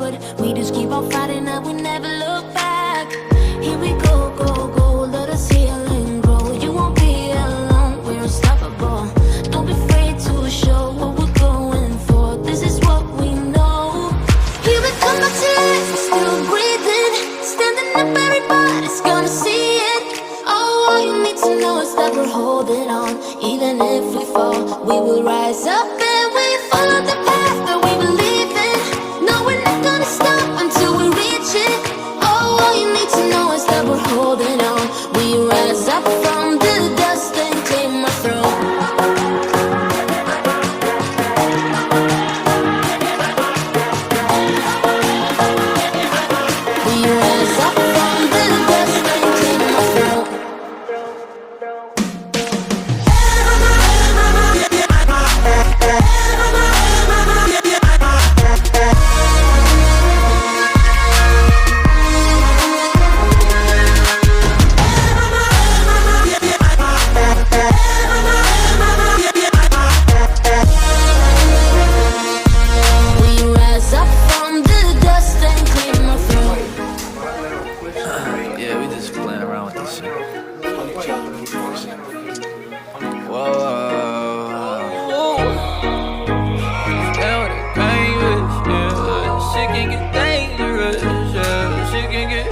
but we just keep on fighting and we never look back. Here we go, go, go, let us heal and grow. You won't be alone, we're unstoppable. Don't be afraid to show what we're going for. This is what we know. Here we come back to life, we're still breathing. Standing up, everybody's gonna see it. Oh, all you need to know is that we're holding on. Even if we fall, we will rise up and we follow the path that we believe in. No, we're not gonna stop until we reach it. Oh, all you need to know is that we're holding on. We rise up from the dust and claim our throne. We rise up from the dust and claim our throne. Yeah, we just playing around with this shit. Whoa. Down with the dangerous, yeah. Shit can get dangerous, yeah. Shit can get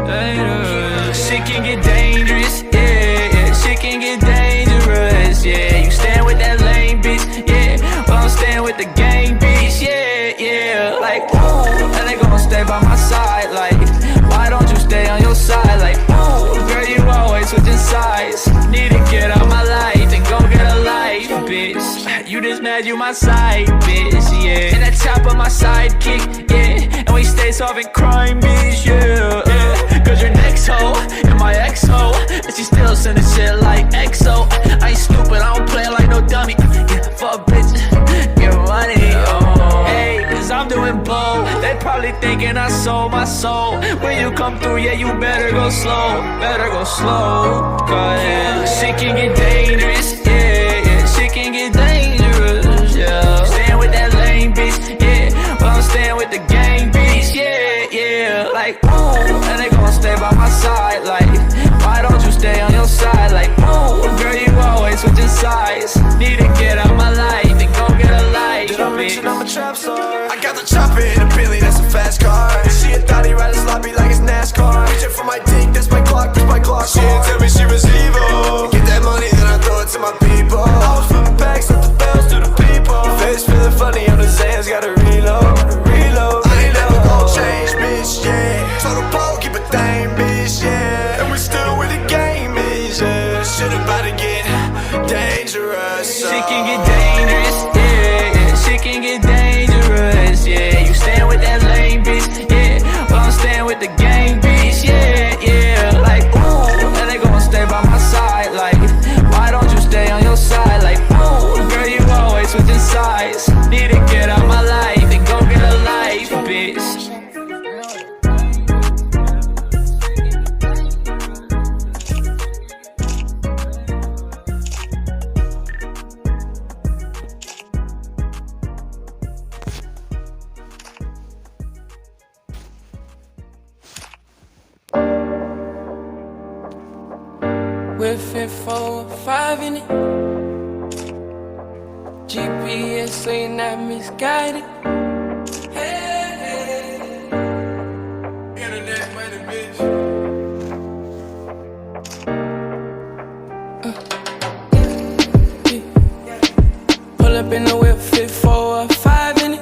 dangerous. Shit can get dangerous, yeah. Shit can get dangerous, yeah. You stand with that lame bitch, yeah. Well, I'm staying with the gang bitch, yeah. Like, and they gon' stay by my side, like. Why don't you stay on your side? Like, ooh, girl, you always switching sides. Need to get out my life and go get a life, bitch. You just mad, you my side, bitch, yeah. And that top of my sidekick, yeah. And we stay solving crime, bitch, yeah. Cause your next hoe and my ex-hoe, and she still sending shit like EXO. I ain't stupid, I don't play like no dummy. Yeah, fuck bitch, get money, oh. Hey, cause I'm doing blow. They probably thinking I sold my soul. When you come through, yeah, you better go slow. Better go slow. Cause yeah, shit can get dangerous, yeah. Shit can get dangerous, yeah. Staying with that lame bitch, yeah. Well, I'm staying with the gang bitch, yeah. Like, ooh, and they gon' stay by my side. Like, why don't you stay on your side? Like, ooh, girl, you always switching sides. Need to get out my life and go get a life. Did I mention I'm a trap star? I got the chopper in a Billy, that's a fast car. She a thotty, riding sloppy like it's NASCAR. Reaching for my dick, that's my clock, that's my clock. She didn't tell me she was evil. Get that money, then I throw it to my people. I was flipping packs, up the bells to the people. Face feeling funny on the Zans, gotta reload. I ain't never gon' change, bitch, yeah. Total pole, keep a thing, bitch, yeah. And we still with the game, bitch, yeah. Shit about to get dangerous. Shit can get dangerous, yeah. Shit can get dangerous, yeah. You stand with that lame bitch, yeah. Well, I'm staying with the gang bitch, yeah. Like, ooh, and they gon' stay by my side. Like, why don't you stay on your side? Like, ooh, girl, you always switching sides. Need to get out my life and go get a life, bitch. We're fit 4 or 5 in it. GPS so you're not misguided. Hey, internet money, bitch. Pull up in the whip, fit 4 or 5 in it.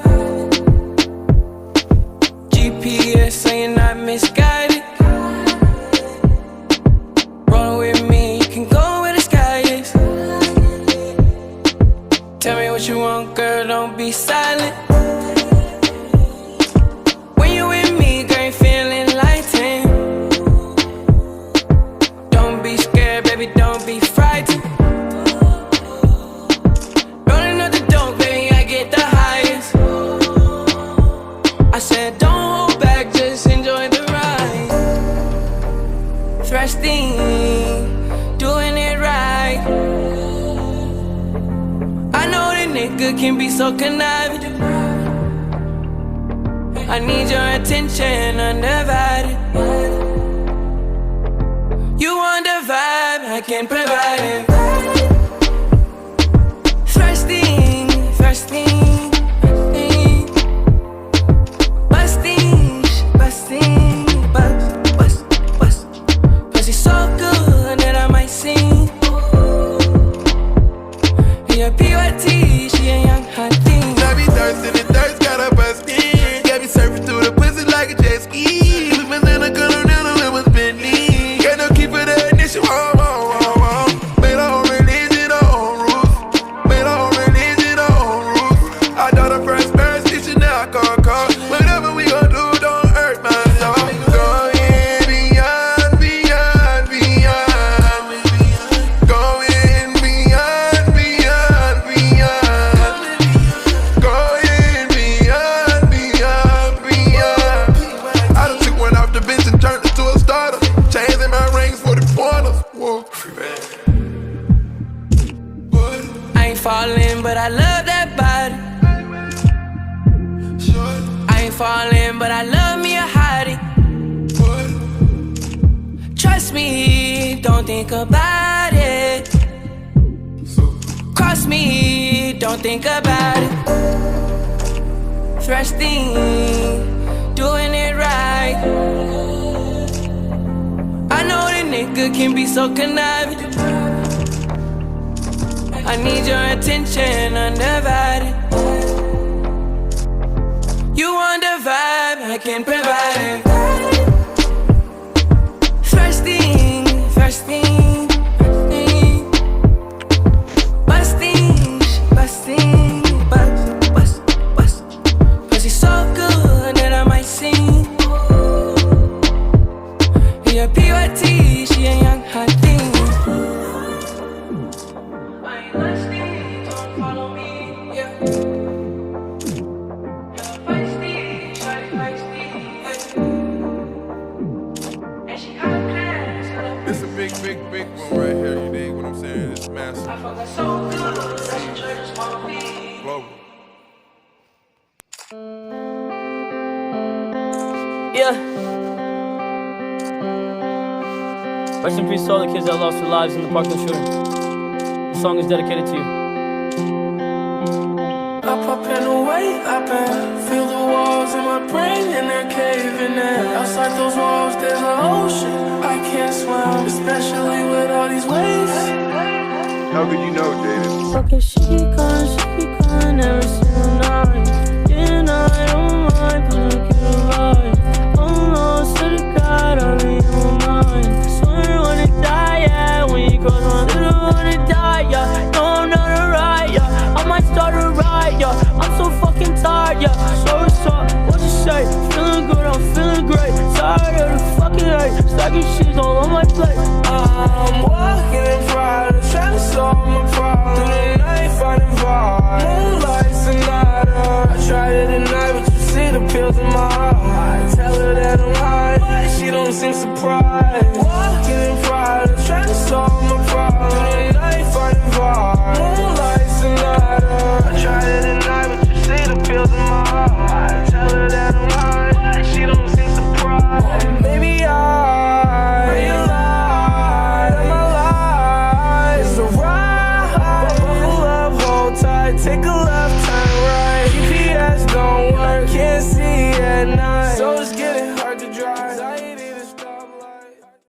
GPS so you're not misguided. Roll with me, you can go where the sky is. Tell me what you want, girl, don't be silent. When you with me, girl, you feeling like 10. Don't be scared, baby, don't be frightened. Rolling up the dope, baby, I get the highest. I said don't hold back, just enjoy the ride. Thrusting, doing it right. I know that nigga can be so conniving. I need your attention, undivided. You want the vibe, I can provide it. First thing, first thing, busting, busting, bust. Cause you're so good that I might sing. You're PYT, she a young hot thing. I be thirsty, the thirst got a bust in. Got me surfing through the pussy like a jet ski. Living in a Colorado, it was Bentley. Got no key for the ignition, made our own religion, our own rules. Made our own religion, our own rules. I know the first verse, teaching now I call. Whatever we gon' do, don't hurt my soul. Going beyond, beyond, beyond. Going beyond, beyond, beyond. Going beyond, beyond, beyond. I done took one off the bench and turned it to a starter. Chains in my rings for the pointers. Whoa. I ain't falling, but I love that body. I ain't falling, but I love me a hottie. Trust me, don't think about it. Cross me, don't think about it. Thrusting, doing it right. I know the nigga can be so conniving. I need your attention, undivided. You want the vibe, I can provide it. First thing, busting, bust. Cause you're so good that I might sing. You're PYT, she a young hot thing. I ain't listening, don't follow me, yeah. Feisty, feisty, and she got class. It's a big one right here, you dig what I'm saying? It's massive. I fuck her so good, that she tries to follow me. Global. Yeah. Rest in peace to all the kids that lost their lives in the Parkland shooting. The song is dedicated to you. I pop in the way up and feel the walls in my brain and they're caving in. Outside those walls there's an ocean. I can't swim, especially with all these waves. How could you know, David? Okay, she gone every single night. Yeah, I don't mind, but look at the light. Oh no, to the God, I'm in my mind. Swear I wanna die, yeah. When you cross my little, wanna die, yeah. No, I'm not a riot, yeah. I might start a riot, yeah. I'm so fucking tired, yeah. So what you say? Feeling good, I'm feeling great. Tired of the fucking hate. Stacking shit all on my plate. I'm walking in pride, trying to solve my problem. Through the night, finding vibe. Moonlight Sonata. I tried it at night, but you see the pills in my heart. I tell her that I'm high, but she don't seem surprised.